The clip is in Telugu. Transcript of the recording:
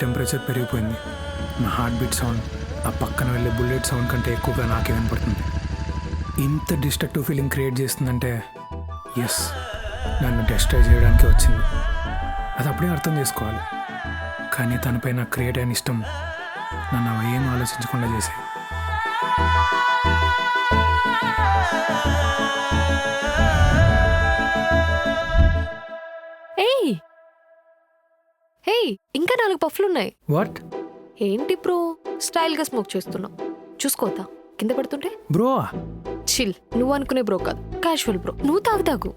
టెంపరేచర్ పెరిగిపోయింది. నా హార్ట్ బీట్ సౌండ్ ఆ పక్కన వెళ్ళే బుల్లెట్ సౌండ్ కంటే ఎక్కువగా నాకే వినపడుతుంది. ఇంత డిస్ట్రక్టివ్ ఫీలింగ్ క్రియేట్ చేస్తుందంటే ఎస్, నన్ను డిస్ట్రాయ్ చేయడానికి వచ్చింది. అది అప్పుడే అర్థం చేసుకోవాలి. కానీ తనపై నాకు క్రియేట్ అయిన ఇష్టం నన్ను ఏం ఆలోచించకుండా చేశాయి. ఏయ్ ఇంకా 4 పఫ్లున్నాయి. వాట్? ఏంటి బ్రో స్టైల్గా స్మోక్ చేస్తున్నావు? చూసుకోవద్దా కింద పడుతుంటే? బ్రో చిల్, నువ్వు అనుకునే బ్రో కాదు, క్యాజువల్ బ్రో. నువ్వు తాగు.